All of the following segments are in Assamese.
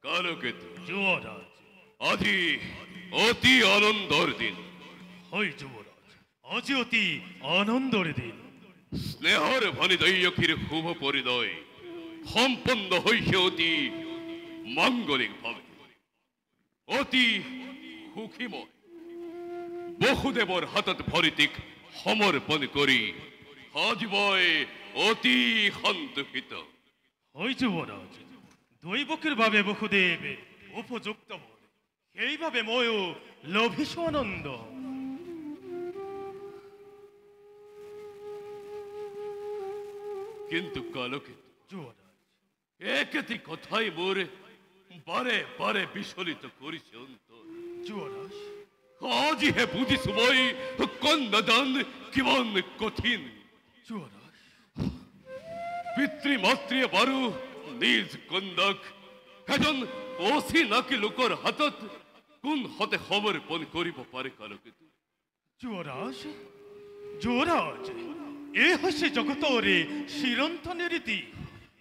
কালকেতু যুবরাজ, আজি অতি আনন্দর দিন। হয় যুবরাজ, আজি অতি আনন্দর দিন। স্নেহর ভানি দৈয়কীর শুভ পরিদয় সম্পন্ন হয়েছে অতি মাঙ্গলিক ভাবে, অতি সুখীময়। বহুদেৱৰ হাতত ভৰিতিক সমৰ্পণ কৰি আজ মই অতি সন্তোষিত। হয় যুবরাজ, দৈবকীর ভাবে বহুদেব উপযুক্ত বলে সেইভাবে ময়ও লভিছো আনন্দ। কিন্তু কালকেতু যুবরাজ, একেটি কথাই মোর বারে বারে বিচলিত করিছে অন্তর। যুবরাজ, আজি হে বুঝিছো মই কন্যাদান কিমান কঠিন। যুবরাজ, পিতৃমাতৃয়ে বারু নিজ কন্যাক এজন অচিনাকি লোকৰ হাতত কোন হতে সমৰ্পণ কৰিব পাৰে কালকেতু? যুবরাজ, যুবরাজ, এ হচ্ছে জগতরে চিরন্তন রীতি।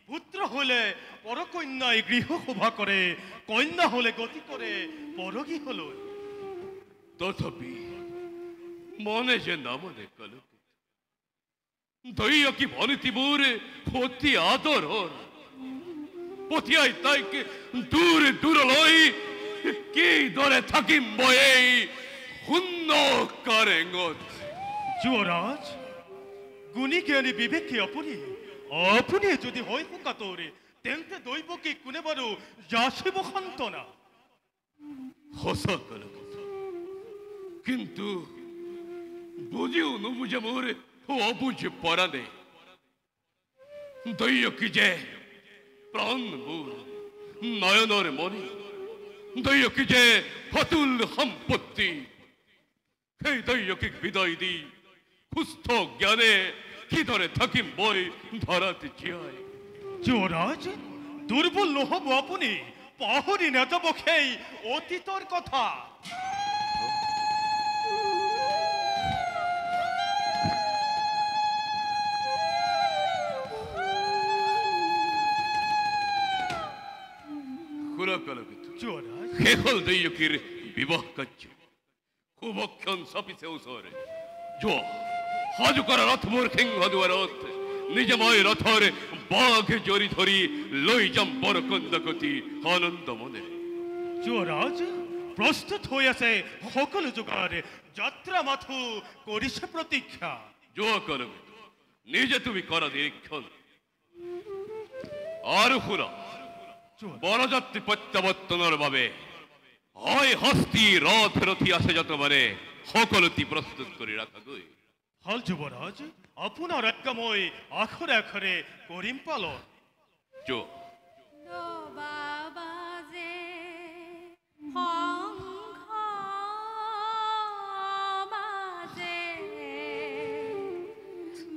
পুত্র হলে পরকন্যায় গৃহ শোভা করে, কন্যা হলে গতি করে পরগী হল। তথাপি মনে যে না মানে কালকেতু, দৈয়কী ভনিতি মোর অতি আদৰৰ। পঠিয়াই তাইকে দূৰ দূৰলৈ কি দৰে থাকিম মই এই শূন্য কাৰেঙত। যুবৰাজ, গুণী জ্ঞানী বিবেকে আপনি আপনি যদি হয় শোকাতৰে তেন্তে দৈবকী কোনে বাৰু যাচিব সান্তনা। সঁচা কালকেতু, কিন্তু বুঝিও নুবুঝে মোর অবুঝ পরাণে। দৈয়কী যে প্রাণ মোর নয়নের মণি, দৈয়কী যে অতুল সম্পত্তি। সেই দৈয়কীক বিদায় দি সুস্থ জ্ঞানে কিদৰে থাকিম মই ধৰাতে জীয়াই। যুবৰাজ, দুৰ্বল নহব আপনি, পাহৰি না যাব সেই অতীতৰ কথা। শুনা কালকেতু, যুবৰাজ, শেষ হল দৈয়কীৰ বিবাহ কাৰ্য। শুভক্ষণ চাপিছে ওচৰে। যোৱা সাজু কৰা ৰথ মোৰ সিংহ দুৱাৰত, নিজে মই ৰথৰ বাঘ জৰি ধৰি লৈ যাম বৰকন্যাকতি আনন্দ মনেৰে। যুবৰাজ, প্ৰস্তুত হয়ে আছে সকলো যোগাৰ, যাত্ৰা মাথু কৰিছে প্ৰতীক্ষা। যোৱা কালকেতু, নিজে তুমি কৰা নিৰীক্ষণ। আৰু শুনা, বৰযাত্ৰী প্ৰত্যাৱৰ্তনৰ বাবে হয় হস্তি ৰথ ৰথী আছে যত মানে সকলোটি প্ৰস্তুত কৰি ৰাখাগৈ। হল যুবৰাজ, আপনাৰ আজ্ঞাময় আখৰে আখৰে কৰিম পালন। যোৱা বাবাজে শঙ্খ বাজে,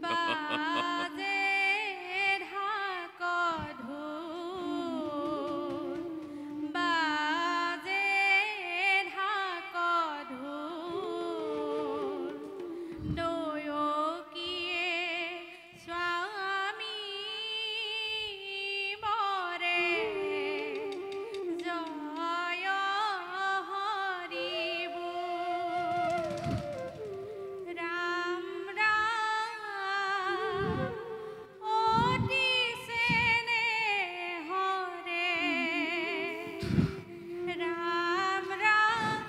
বাজে ঢাক ঢোল, বাজে ঢাক ঢোল। দৈয়কীয়ে স্বামী মরে, জয় হরি বল। রাম রাম অতি স্নেহরে, রাম রাম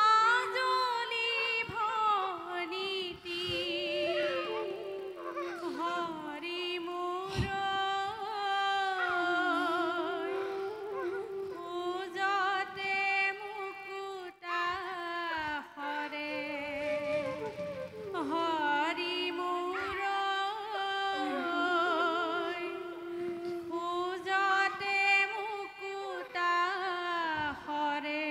আজলি ভনিতি, হরি মোর খোজতে মুকুটা হরে, হরি মোর খোজতে মুকুটা হরে।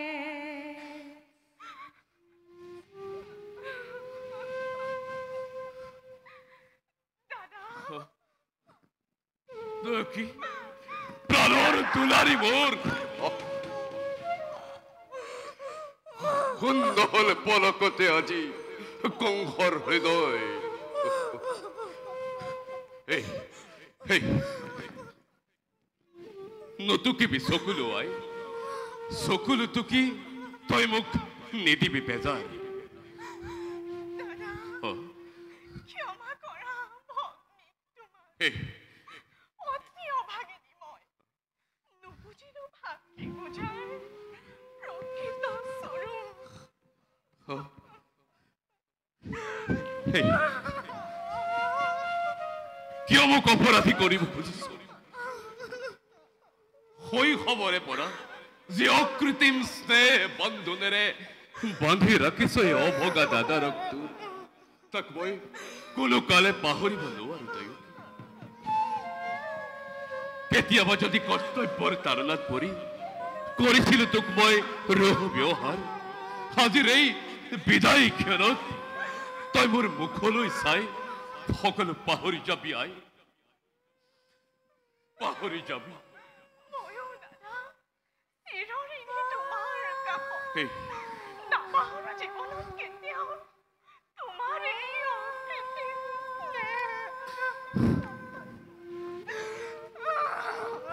দৈয়কী, প্ৰাণৰ দুলাৰী মোৰ শূন্য হল পলকতে আজি কংসৰ হৃদয় এই এই নতুকিবি চকুলো আই চকুলো টুকি তই মোক নিদিবি বেজাৰ ক্ষমা কৰা ভগ্নী তোমাৰ এই অতি অভাগিনী মই নুবুজিলো ভাগ্যি বুঝাই প্ৰকৃত স্বৰূপ এই কিয় মোক অপৰাধী কৰিব খুজিছ শৈশৱৰে পৰা যি অকৃত্ৰিম স্নেহ বন্ধনেৰে বান্ধি ৰাখিছ এই অভগা দাদাৰক তোৰ তাক মই কোনো কালে পাহৰিব নোৱাৰো তই কেতিয়াবা যদি কৰ্তব্যৰ তাৰণাত পৰি কৰিছিলো তোক মই ৰহ ব্যৱহাৰ আজিৰ এই বিদায় ক্ষণত তই মোৰ মুখলৈ চাই সকলো পাহৰি যাবি আই পাহৰি যাবি ময়ো দাদা চিৰঋণী তোমাৰ কাষত এই নাপাহৰো জীৱনত কেতিয়াও তোমাৰ এই অকৃত্ৰিম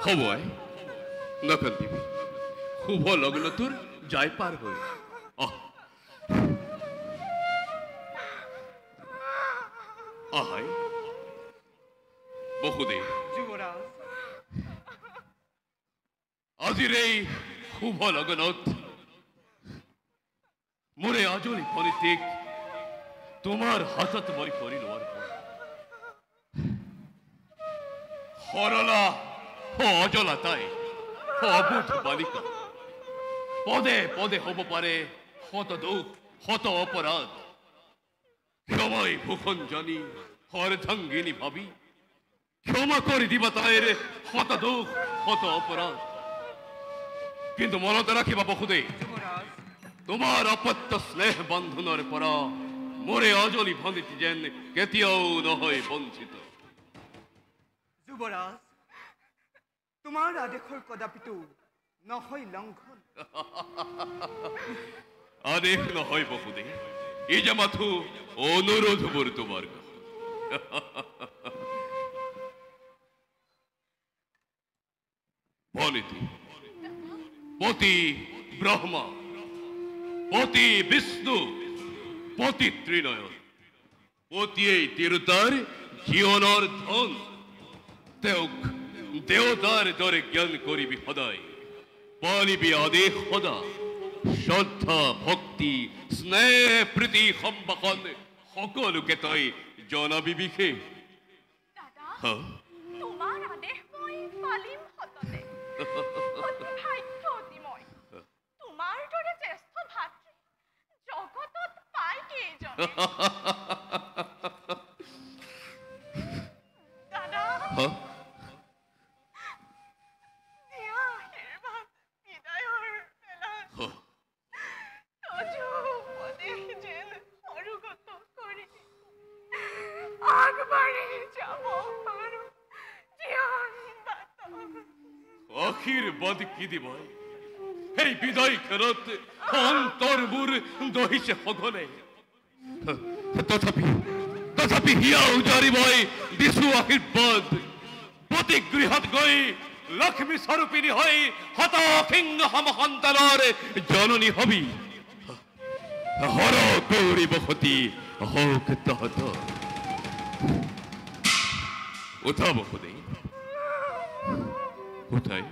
হ'ব আই নকান্দিবি শুভ লগ্ন তোৰ যাই পাৰ হৈ আহাই বহুদেৱ যুৱৰাজ আজিৰ এই শুভ লগনত মোৰে আজলি ফলিতিক তোমাৰ হাতত মৰি কৰি লোৱাৰ সৰলা অজলা তাই অবুধ বালিকা পদে পদে হ'ব পাৰে শত দুখ শত অপৰাধ ক্ষমাই ভূষণ জানি অৰ্ধাঙ্গিনী ভাবি ক্ষমা কৰি দিবা তাইৰ শত দুখ শত অপৰাধ কিন্তু মনত ৰাখিবা বহুদেৱ যুৱৰাজ তোমাৰ অপত্য স্নেহ বন্ধনৰ পৰা মোৰে অজলি ভন্দিটি যেন কেতিয়াও নহয় বঞ্চিত যুৱৰাজ তোমাৰ আদেশৰ কদাপিতো নহয় লংঘন আদেশ নহয় বহুদেৱ এই যে মাথো অনুৰোধ মোৰ তোমাৰ ভনিতি পতি ব্ৰহ্মা পতি বিষ্ণু পতি ত্ৰিনয়ন পতিয়েই তিৰোতাৰ জীৱনৰ ধন তেওঁক দেৱতাৰ দৰে জ্ঞান কৰিবি সদায় পালিবি আদেশ সদা শ্ৰদ্ধা ভক্তি স্নেহ প্ৰীতি সম্ভাষণ সকলোকে তই জনাবি বিশেষ দাদা তোমাৰ আদেশ মই পালিম সততে অতি ভাগ্যৱতী মই তোমাৰ দৰে জ্যেষ্ঠ ভাতৃ জগতত পাই কেইজনে দাদা দিয়া আশীৰ্বাদ বিদায়ৰ বেলাত তজু উপদেশ যেন সৰুগত কৰি আগবাঢ়ি যাব পাৰো জীয়ান বাটত আশীৰ্বাদ কি দিব এই বিদায় ক্ষণত অন্তৰ মোৰ দহিছে সঘনে তথাপি হিয়া উজাৰিবই দিছো আশীৰ্বাদ প্ৰতি গৃহত গৈ লক্ষ্মী স্বৰূপিনী হৈ হতসিংহ সন্তানৰ জননী হবি হৰ গৌৰী বসতি হওক তহত উঠা বসুদেৱ উঠাই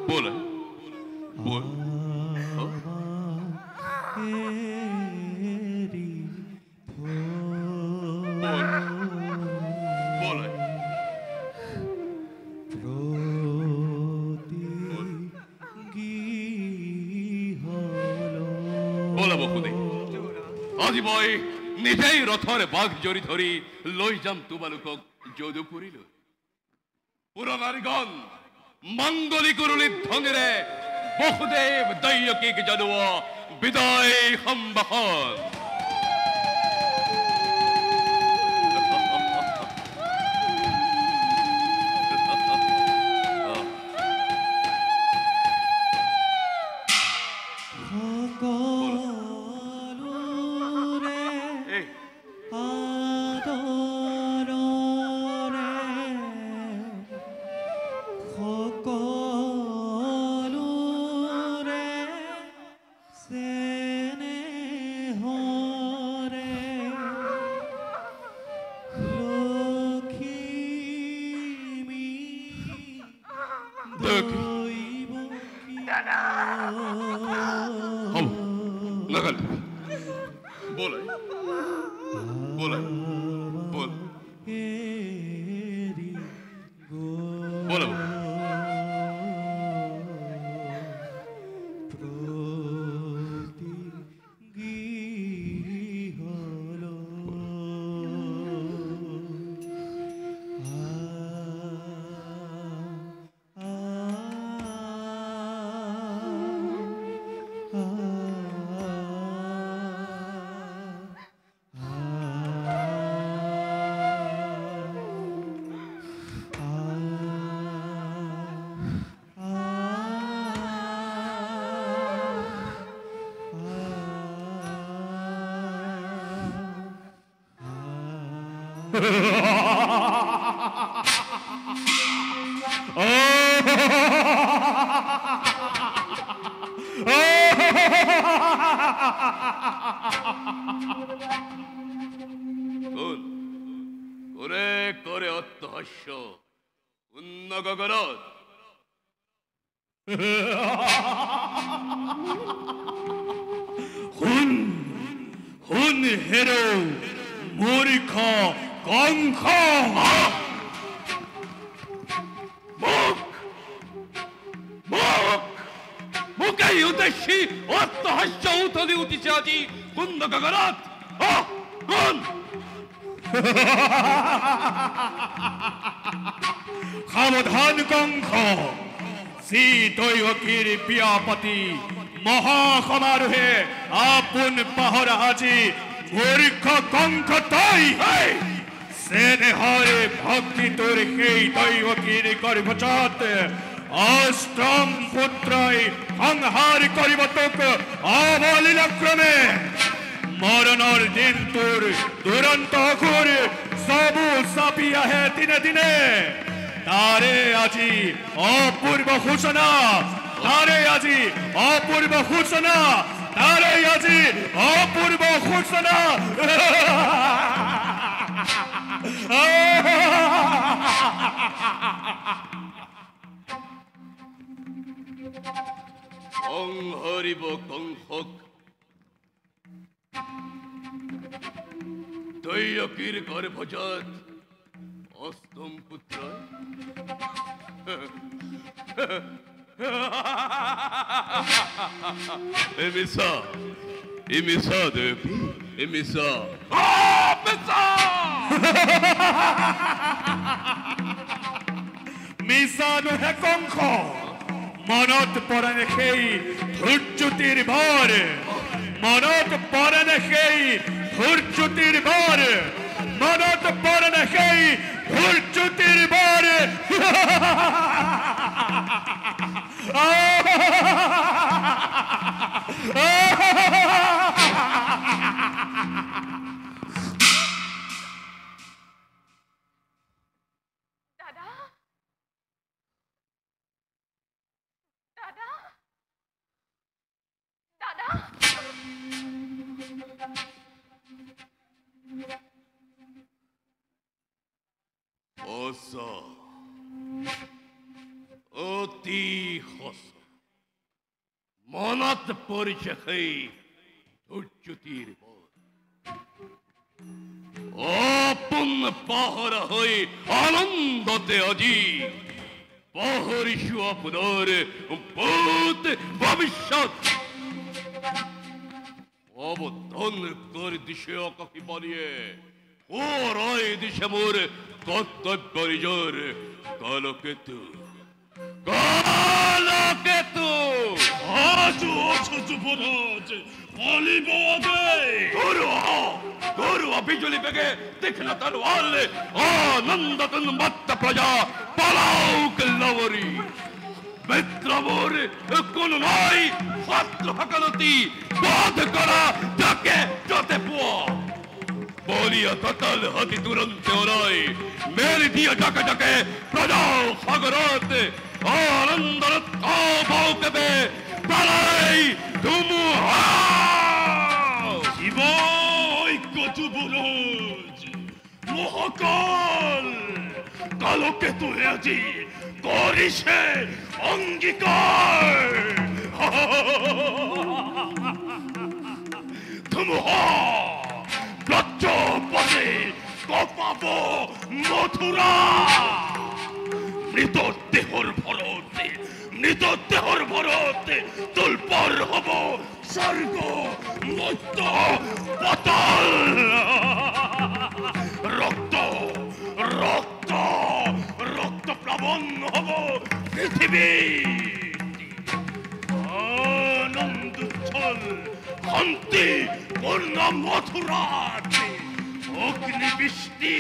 बोल बोल बोल बोला বসুদেৱ আজি মই নিজেই ৰথৰ বাঘ জৰি ধৰি লৈ যাম তোমালোকক যদুপুৰীলৈ পুৰণাৰীগণ মংগলী কুৰুলি ধ্বনিৰে বসুদেৱ দৈয়কীক জনোৱা বিদায় সম্ভাষণ হব নাগালে বলাই বলাই বল বলো করে করে অত্যহাস্য উন্নগগরত হুন হুন হেরো মূর্খ কঙ্খ মুখেই উদ্দেশ্যী অত্যহাস্য উথলি উঠিছে আজি উন্নগগরত কোন সাবধান কঙ্খ শ্রী দৈবকীর প্রিয়াপতি মহাসমারোহে আপোন পাহৰা আজি মূৰ্খ কঙ্খ তই সে দেহৰে ভক্তি তোৰ সেই দৈবকীৰ গৰ্ভজাত অষ্টম পুত্ৰই সংহাৰ কৰিব তোক অবলীলাক্ৰমে মৰণৰ দিন তোৰ দুৰন্ত ঘোৰ সবু চাপি আহে দিনে দিনে তাৰে আজি অপূৰ্ব সূচনা তাৰে আজি অপূৰ্ব সূচনা তাৰে আজি অপূৰ্ব সূচনা সংহৰিব কংসক দৈবকীৰ গৰ্ভজাত অষ্টম পুত্ৰ মিছা দেৱী মিছা মিছা নুহে কংস মনত পৰে নে সেই ধূৰ্জ্যোতিৰ ভৰ মনত পৰে নে সেই ধূৰ্জ্যোতিৰ ভৰ মনত পৰে নে সেই ধূৰ্জ্যোতিৰ ভৰ দাদা দাদা দাদা সঁচা অতি সঁচা মনত পৰিছে সেই ধূৰ্জ্যোতিৰ ভৰ আপোন পাহৰা হৈ আনন্দতে আজি পাহৰিছো আপোনাৰ ভূত ভৱিষ্যত অৱধান কৰি দিছে আকাশীবাণীয়ে ওৰাই দিছে মোৰ কৰ্তব্য নিজৰ কালকেতু কালকেতু আজো আছো যুবরাজ বলিব গরু বিজুলি বেগে দেখনা তরওয়াল আনন্দতন মত্ত প্রজা পালাও কল্লবরি মিত্রমোর কোন নাই শত্রু সকলতি বাধ করা যাকে যতে পুয়া বলিয়া ততল হতি তুরন্ত ওরাই মেলি দিয়া যাকে যাকে প্রজা সাগরত আনন্দরত আবাউকবে পালাই তুমু শিব ঐক্য যুবরাজ মহাকাল কালকেতু আজি কৰিছে অঙ্গীকার ধুমুহা গজ্জপথে কপাব মথুরা মৃতদেহর ভরতে তোলপার হব স্বর্গ মত্ত পাতাল রক্ত রক্ত রক্ত প্লাবন হব পৃথিবী আনন্দোচ্ছল শান্তি পূর্ণ মথুরাতে অগ্নিবৃষ্টি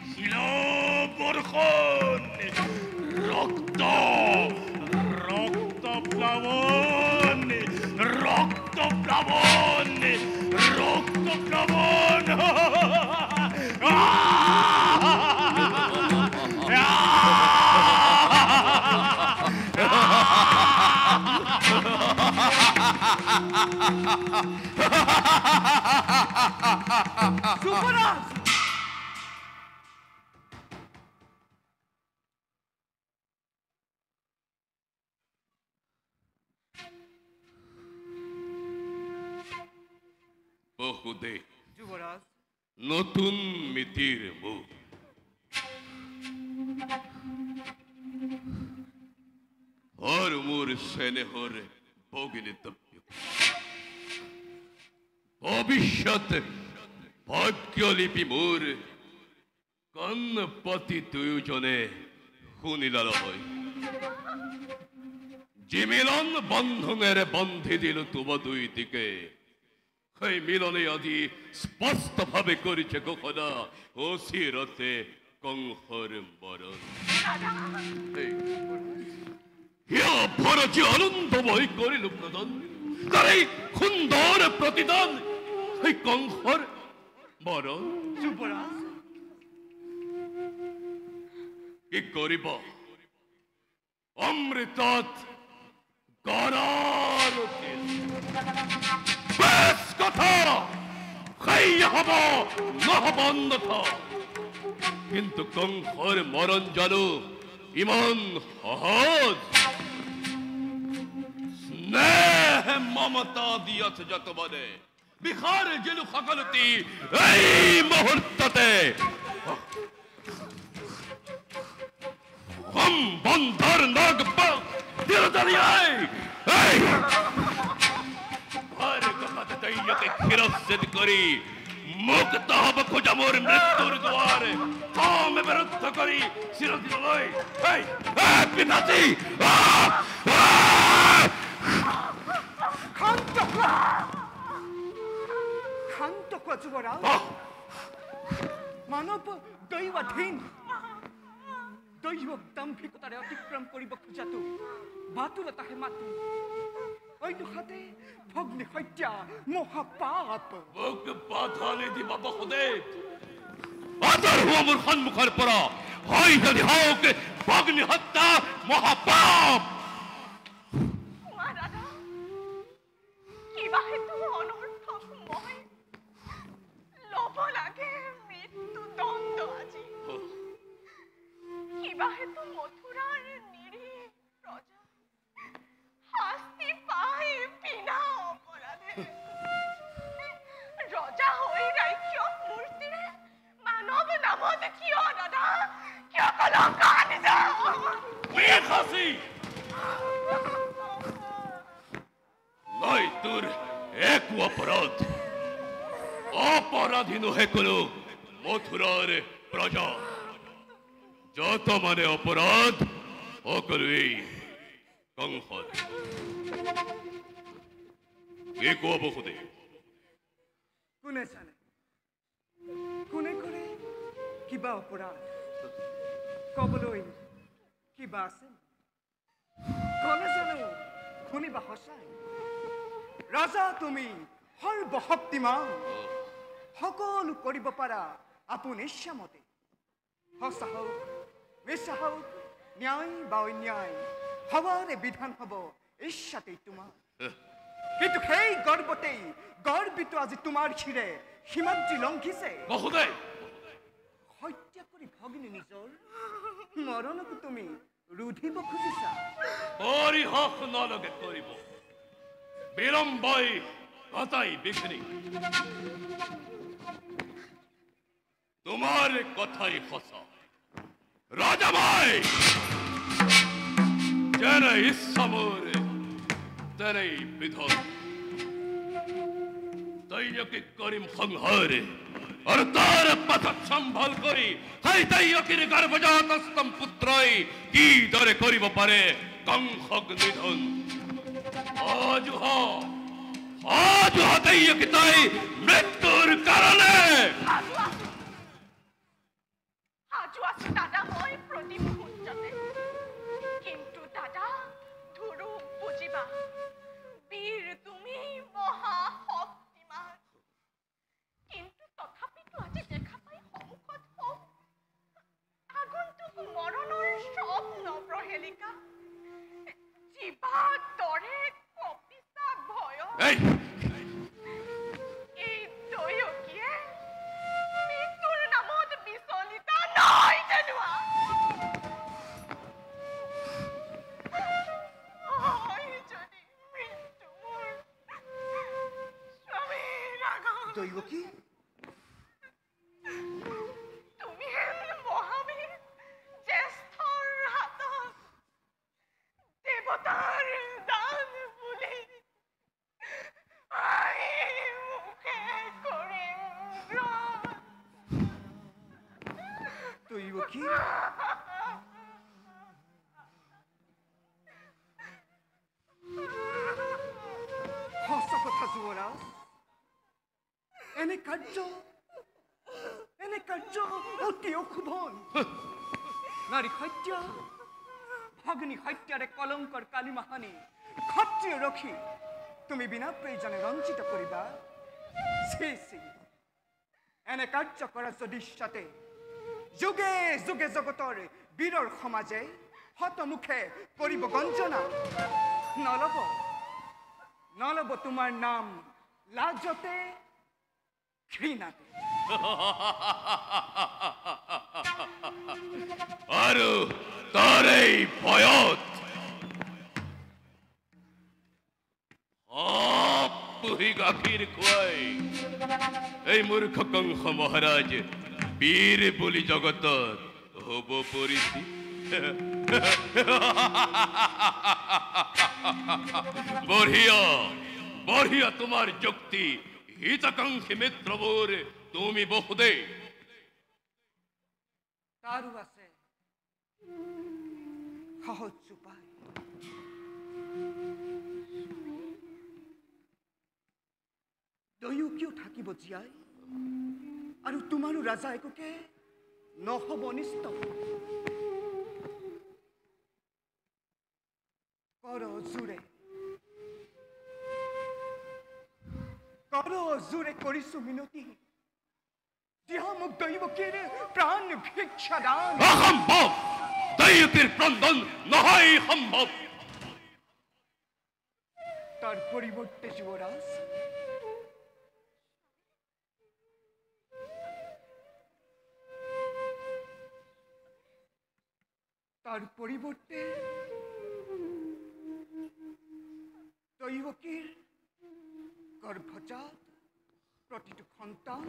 শিলাবর্ষণ রক্ত রক্ত প্লাবন রক্ত প্লাবন রক্ত প্লাবন যুবরাজ বহুদেব যুবরাজ নতুন মিতির মুখ और मोर स्नेहर भगिनीतव्य भविष्यत भाग्यलिपि मोर कन्नपति दुजने শুনিলাল হয় যে মিলন বন্ধনের বন্ধে দিল তোমা দুই দিকে সেই মিলনে আজি স্পষ্ট ভাবে করেছে ঘোষণা অচিরতে কংসর মরণ ইয়া ভরজি আনন্দময় করিল প্রদান তার এই সুন্দর প্রতিদান সেই কংসর মরণ যুবরাজ কি করিব অমৃতত গড়ার বেশ কথা খাই হব নহব অন্যথা কিন্তু কংসর মরণ জানো ইমান সহজ স্নেহ মমতা দিয়াছে যত বলে বিহার জেলু সকলতি এই মুহূর্ততে हम बंधर नाग दिल दरियाए हर गमत दैयते खिरसित करी मुक्त हब खोजा मोर मृत्युर द्वार काम विरुद्ध करी सिरदिन लय पिताजी শান্ত হোৱা যুবৰাজ মানৱ দৈৱাধীন দৈৱক দাম্ভিকতাৰে অতিক্ৰম কৰিব খোজাটো বাতুলতাহে মাতো অন্যহাতে ভগ্নী হত্যা মহাপাপ মোক বাধা নিদিবা বহুদেৱ আদৰ হোৱা মোৰ সন্মুখৰ পৰা হয় যদি হওক ভগ্নী হত্যা মহাপাপ দাদা কিবা হেতু অনৰ্থক মই ল'ব লাগে মৃত্যু দণ্ড আজি কিবা হেতু মথুৰাৰ নিৰীহ প্ৰজা শাস্তি পাই বিনা অপৰাধে ৰজা হৈ ৰাক্ষস মূৰ্তিৰে মানৱ নামত কিয় দাদা কিয় কলংক আনিছা খাসি নয় তোর এক অপরাধ অপরাধী নহে কোনো মথুরার প্রজা যত মানে অপরাধ অকল এই কংসর কে কব খুদে কোনে জানে কোনে কৰে কিবা অপৰাধ কবলৈ কিবা আছে কোনে জানো শুনিবা সঁচাই ৰাজা তুমি সৰ্বশক্তিমান সকলো কৰিব পাৰা আপুনি ইচ্ছামতে সঁচা হওক মিছা হওক ন্যায় বা অন্যায় হবাৰে বিধান হব ইচ্ছাতেই তোমাৰ কিন্তু সেই গৰ্বতেই গৰ্বিত আজি তোমাৰ ক্ষীৰে সীমান্তি লংঘিছে বহুদে হত্যা কৰি ভগিনী নিজৰ মৰণকো তুমি ৰুধিব খুজিছা পৰিহাস নালাগে কৰিব বিলম্বই কথাই বিঘ্নি তোমাৰ কথাই সঁচা ৰাজামাই যেনে ইচ্ছা মোৰ তেনেই বিধন তৈয়কে করিম সংহার আর তার পাথর সম্ভাল করি হাই তৈয়কের গর্ভজাত স্তম পুত্রই কি দরে করিব পারে কংসক নিধন আজ তৈয়কে তাই মৃত্যুর কারণে সাজু আছো দাদা মই প্রতি মুহূর্ততে কিন্তু দাদা ধুরু বুঝিবা বীর তুমি মহা শক্তিমান কিন্তু তথাপিতো আজি দেখা পাই সংকট হোক আগন্তুক মৰণৰ স্বপ্ন প্ৰহেলিকা জীৱা দৰে কপিছা ভয় এই এই দয়কীয়ে মৃত্যুৰ নামত বিচলিত নহয় জানোৱা যদি মৃত্যু মোৰ স্বামীৰ আগত দৈৱকী তুমি মহাবীৰ জ্যেষ্ঠৰ হাতত দেৱতাৰ দান বুলি মুখে কৰিম দৈৱকী সঁচা কথা যুৱৰাজ এনে কাৰ্য অতি অশুভন নারী হত্যা ভগ্নী হত্যারে কলঙ্কর কালিমাহানি ক্ষত্রিয় রক্ষী তুমি বিনা প্রয়োজনে রঞ্জিত করিবা এনে কার্য করা যদি সাথে যুগে যুগে জগতর বীরর সমাজে হতমুখে করিব গঞ্জনা নলব তোমার নাম লাজতে ঘৃণাতে আৰু তাৰেই ভয়ত পুহি গাখীৰ খুৱাই এই মূৰ্খ কংস মহাৰাজ বীৰ বুলি জগতত হব পৰিছি বঢ়িয়া বঢ়িয়া তোমাৰ যুক্তি হিতাকাংক্ষী মিত্ৰবোৰ তুমি বহুদে তাৰও আছে সহজ উপায় দয়ুকিও থাকিব জীয়াই আৰু তোমাৰো ৰাজা একোকে নহব অনিষ্ট কৰ জোৰে কৰিছো মিনতি দিহ মোক দৈৱকীৰ প্ৰাণ ভিক্ষা দান অসম্ভৱ দৈৱকীৰ প্ৰাণদান নহয় সম্ভৱ তাৰ পৰিৱৰ্তে যুৱৰাজ তাৰ পৰিবৰ্তে দৈৱকীৰ গৰ্ভজাত প্ৰতিটো সন্তান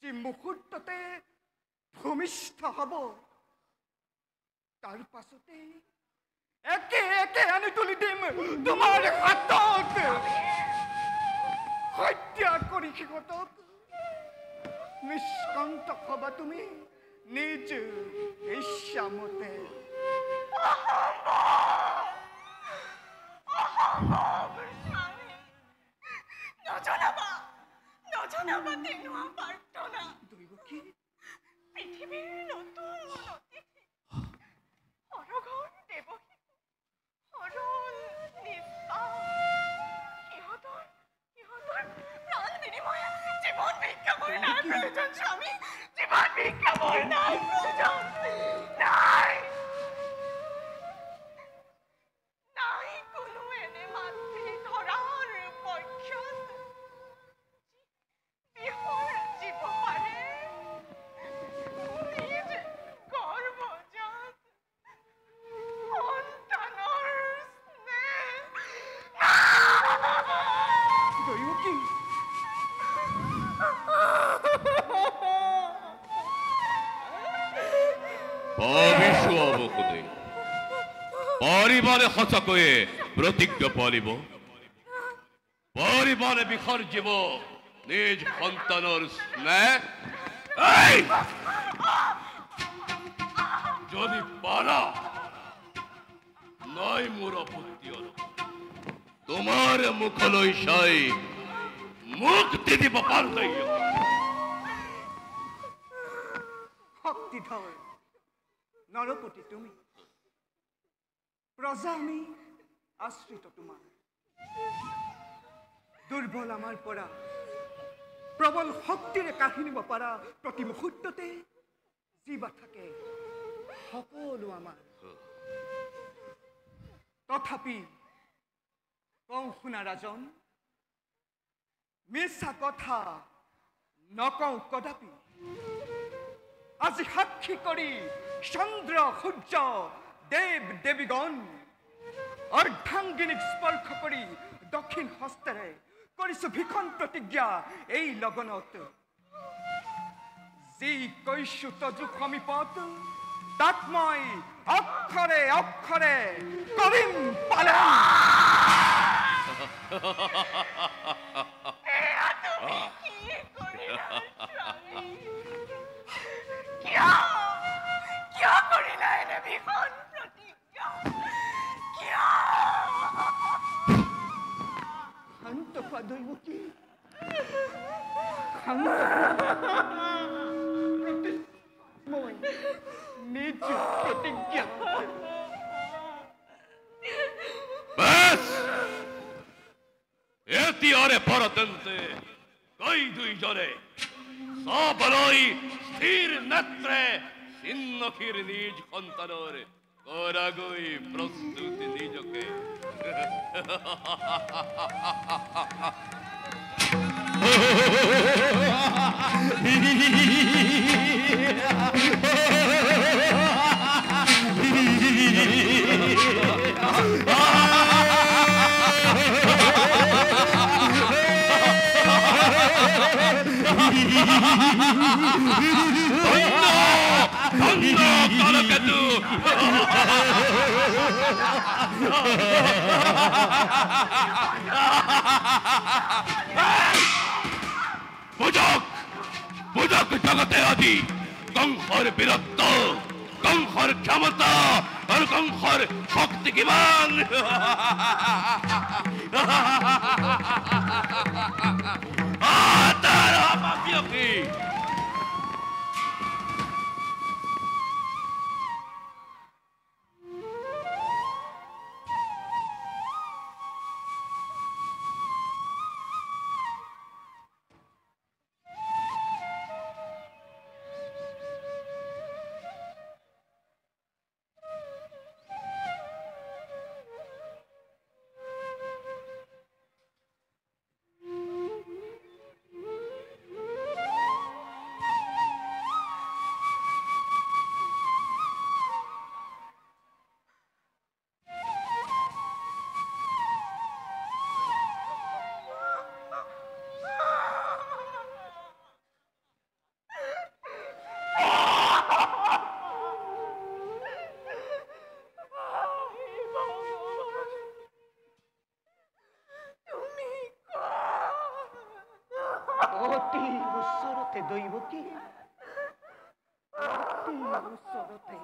যে মুহূৰ্ততে ভূমিষ্ঠ হব তাৰ পাছতে একে একে আনি তুলি দিম তোমাৰ হাতত হত্যা কৰি সিহঁতক নিষ্কণ্টক হবা তুমি নিজ ইচ্ছামতে নজনাবা তেনোৱা প্ৰাৰ্থনা দৈৱকী পৃথিৱীৰ নতুন অতিথি সৰগৰ দেৱকী সৰল নিষ্পাপ সিহঁতৰ প্ৰাণ বিনিময়ে জীৱন ভিক্ষা মোৰ নাই প্ৰয়োজন স্বামী জীৱন ভিক্ষা মোৰ নাই প্ৰয়োজন নাই কোনো এনে মাতৃ ধৰাৰ পক্ষত বিহৰ জীৱ পাৰে নিজ গৰ্ভজাত পৰিমাণে সঁচাকৈয়ে প্ৰতিজ্ঞা পালিব পৰিমাণে বিসৰ্জিব নিজ সন্তানৰ স্নেহ এই! যদি পাৰা নাই মোৰ আপত্তি আৰু তোমাৰ মুখলৈ চাই মুক্তি দিব পাৰোঁ শক্তিধৰ নৰপতি তুমি প্ৰজা আমি আশ্ৰিত তোমাৰ দুৰ্বল আমাৰ পৰা প্ৰবল শক্তিৰে কাঢ়ি নিব পাৰা প্ৰতি মুহূৰ্ততে জীৱা থাকে সকলো আমাৰ তথাপি কওঁ শুনা ৰাজন মিছা কথা নকওঁ কদাপি আজি সাক্ষী কৰি চন্দ্ৰ সূৰ্য দেৱ দেৱীগণ অৰ্ধাংগিনীক স্পৰ্শ কৰি দক্ষিণ হস্তেৰে কৰিছো ভীষণ প্ৰতিজ্ঞা এই লগনত যি কৈছো তজু সমীপত তাক মই অক্ষৰে অক্ষৰে কৰিম পালন কিয় কৰিলা এনে ভীষণ প্ৰতিজ্ঞা কিয় শান্ত হোৱা দৈৱকী মই নিজ প্ৰতিজ্ঞা বাস এতিয়াৰে পৰতেন্তে কৈ দুইজনে সবলৈ স্থিৰ নেত্ৰে চিন্নখীৰ নিজ সন্তানৰ কৰাগৈ প্ৰস্তুতি নিজকে বুজক জগতে আদি কংসৰ বীৰত্ব কংসৰ ক্ষমতা আৰু কংসৰ শক্তি কিমান তাৰ অপাব্যকি অতি ওচৰতে দৈৱকী অতি ওচৰতে